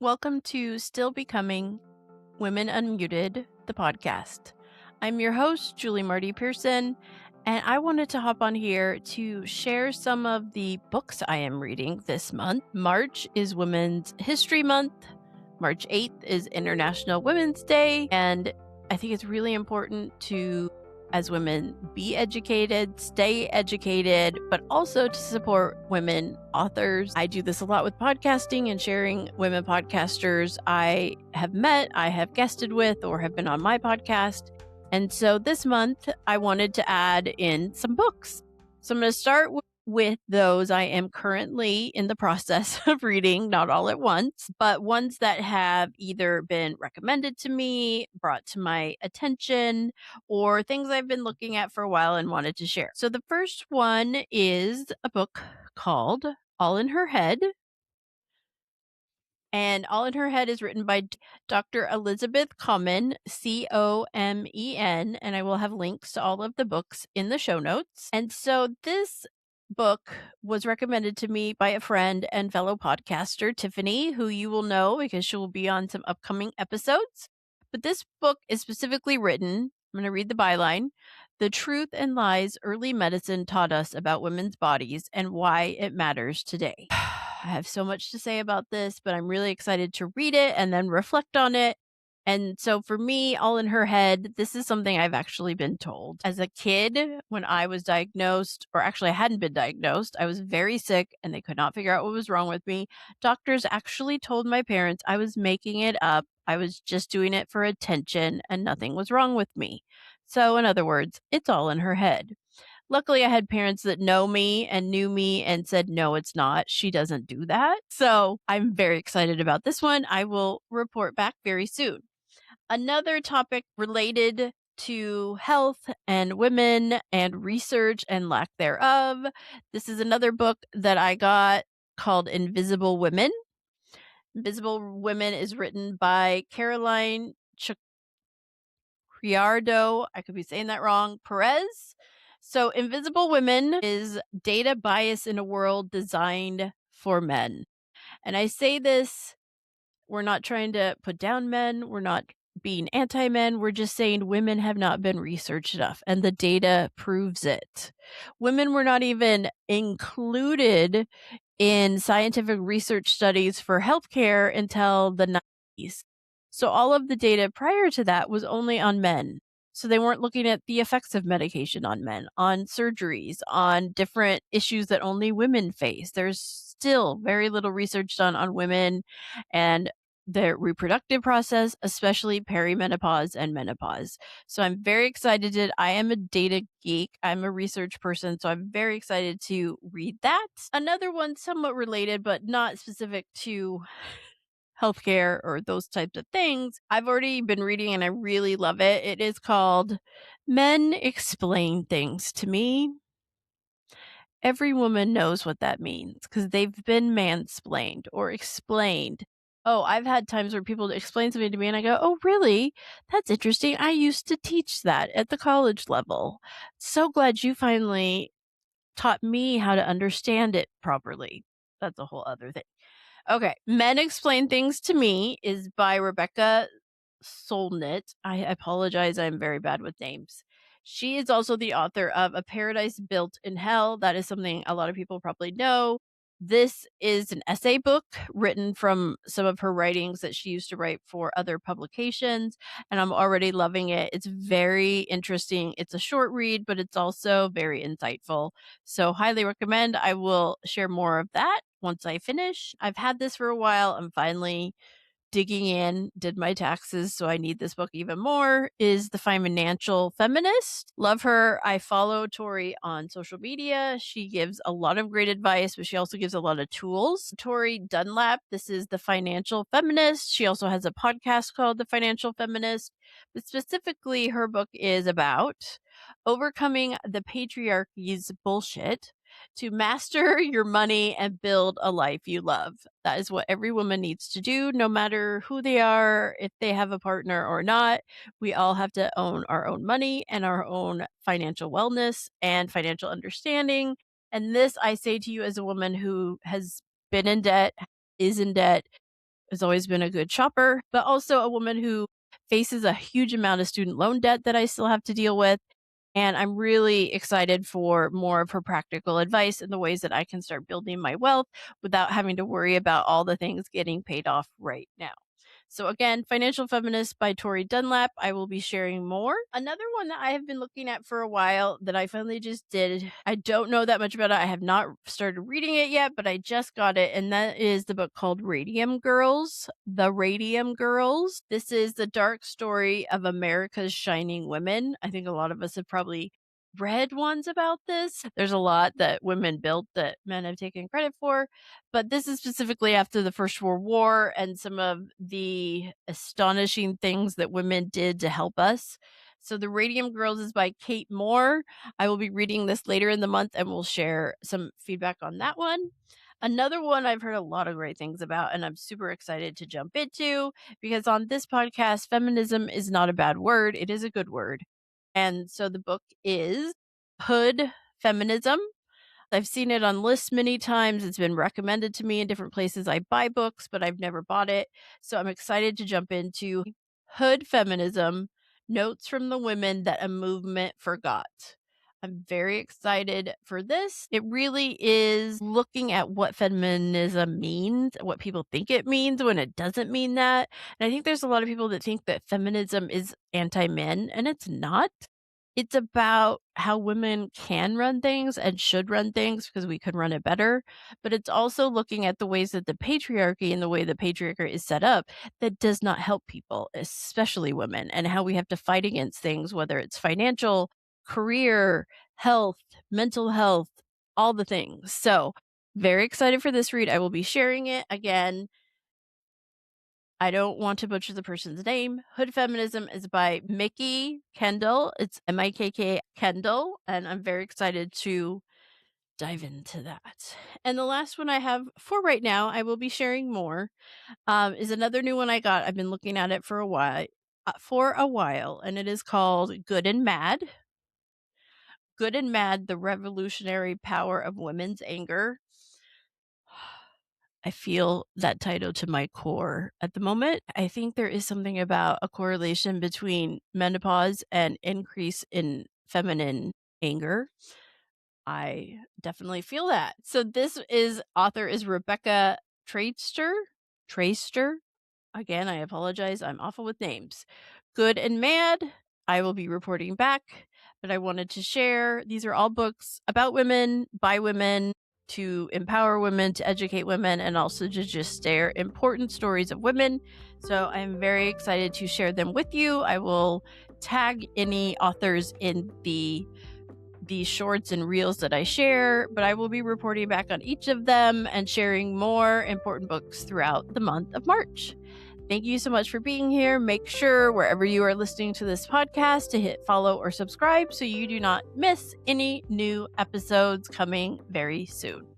Welcome to Still Becoming Women Unmuted, the podcast. I'm your host, Julie Marty-Pearson, and I wanted to hop on here to share some of the books I am reading this month. March is Women's History Month. March 8th is International Women's Day, and I think it's really important to, as women, be educated, stay educated, but also to support women authors. I do this a lot with podcasting and sharing women podcasters I have met, I have guested with, or have been on my podcast. And so this month, I wanted to add in some books. So I'm going to start with those I am currently in the process of reading, not all at once, but ones that have either been recommended to me, brought to my attention, or things I've been looking at for a while and wanted to share. So the first one is a book called All in Her Head. And All in Her Head is written by Dr. Elizabeth Comen, Comen, and I will have links to all of the books in the show notes. And so this book was recommended to me by a friend and fellow podcaster, Tiffany, who you will know because she will be on some upcoming episodes. But this book is specifically written, I'm going to read the byline, The Truth and Lies Early Medicine Taught Us About Women's Bodies and Why It Matters Today. I have so much to say about this, but I'm really excited to read it and then reflect on it. And so for me, All in Her Head, this is something I've actually been told. As a kid, when I was diagnosed, or actually I hadn't been diagnosed, I was very sick and they could not figure out what was wrong with me. Doctors actually told my parents I was making it up. I was just doing it for attention and nothing was wrong with me. So in other words, it's all in her head. Luckily, I had parents that know me and knew me and said, no, it's not. She doesn't do that. So I'm very excited about this one. I will report back very soon. Another topic related to health and women and research and lack thereof. This is another book that I got called Invisible Women. Invisible Women is written by Caroline Criado. I could be saying that wrong. Perez. So Invisible Women is data bias in a world designed for men. And I say this, we're not trying to put down men. We're not being anti-men. We're just saying women have not been researched enough and the data proves it. Women were not even included in scientific research studies for healthcare until the 90s. So all of the data prior to that was only on men. So they weren't looking at the effects of medication on men, on surgeries, on different issues that only women face. There's still very little research done on women and their reproductive process, especially perimenopause and menopause. So I'm very excited. I am a data geek. I'm a research person. So I'm very excited to read that. Another one somewhat related, but not specific to healthcare or those types of things. I've already been reading and I really love it. It is called Men Explain Things to Me. Every woman knows what that means because they've been mansplained or explained. Oh, I've had times where people explain something to me and I go, oh, really? That's interesting. I used to teach that at the college level. So glad you finally taught me how to understand it properly. That's a whole other thing. Okay. Men Explain Things to Me is by Rebecca Solnit. I apologize. I'm very bad with names. She is also the author of A Paradise Built in Hell. That is something a lot of people probably know. This is an essay book written from some of her writings that she used to write for other publications, and I'm already loving it. It's very interesting. It's a short read, but it's also very insightful. So highly recommend. I will share more of that once I finish. I've had this for a while. I'm finally digging in, did my taxes, so I need this book even more, is The Financial Feminist. Love her. I follow Tori on social media. She gives a lot of great advice, but she also gives a lot of tools. Tori Dunlap, this is The Financial Feminist. She also has a podcast called The Financial Feminist, but specifically her book is about overcoming the patriarchy's bullshit to master your money and build a life you love. That is what every woman needs to do, no matter who they are, if they have a partner or not. We all have to own our own money and our own financial wellness and financial understanding. And this I say to you as a woman who has been in debt, is in debt, has always been a good shopper, but also a woman who faces a huge amount of student loan debt that I still have to deal with. And I'm really excited for more of her practical advice and the ways that I can start building my wealth without having to worry about all the things getting paid off right now. So again, Financial Feminist by Tori Dunlap. I will be sharing more. Another one that I have been looking at for a while that I finally just did. I don't know that much about it. I have not started reading it yet, but I just got it. And that is the book called Radium Girls. The Radium Girls. This is the dark story of America's shining women. I think a lot of us have probably read ones about this. There's a lot that women built that men have taken credit for, but this is specifically after the First World War and some of the astonishing things that women did to help us. So The Radium Girls is by Kate Moore. I will be reading this later in the month and we'll share some feedback on that one. Another one I've heard a lot of great things about, and I'm super excited to jump into because on this podcast, feminism is not a bad word, it is a good word. And so the book is Hood Feminism. I've seen it on lists many times. It's been recommended to me in different places. I buy books, but I've never bought it. So I'm excited to jump into Hood Feminism, Notes from the Women That a Movement Forgot. I'm very excited for this. It really is looking at what feminism means, what people think it means when it doesn't mean that. And I think there's a lot of people that think that feminism is anti-men, and it's not. It's about how women can run things and should run things because we could run it better. But it's also looking at the ways that the patriarchy and the way the patriarchy is set up that does not help people, especially women, and how we have to fight against things, whether it's financial, career, health, mental health, all the things. So, very excited for this read. I will be sharing it again. I don't want to butcher the person's name. Hood Feminism is by Mikki Kendall. It's Mikk Kendall, and I'm very excited to dive into that. And the last one I have for right now, I will be sharing more, is another new one I got. I've been looking at it for a while, and it is called Good and Mad. Good and Mad: The Revolutionary Power of Women's Anger. I feel that title to my core at the moment. I think there is something about a correlation between menopause and increase in feminine anger. I definitely feel that. So this author is Rebecca Traister. Traister. Again, I apologize. I'm awful with names. Good and Mad. I will be reporting back, but I wanted to share. These are all books about women, by women, to empower women, to educate women, and also to just share important stories of women. So I'm very excited to share them with you. I will tag any authors in the shorts and reels that I share, but I will be reporting back on each of them and sharing more important books throughout the month of March. Thank you so much for being here. Make sure wherever you are listening to this podcast to hit follow or subscribe so you do not miss any new episodes coming very soon.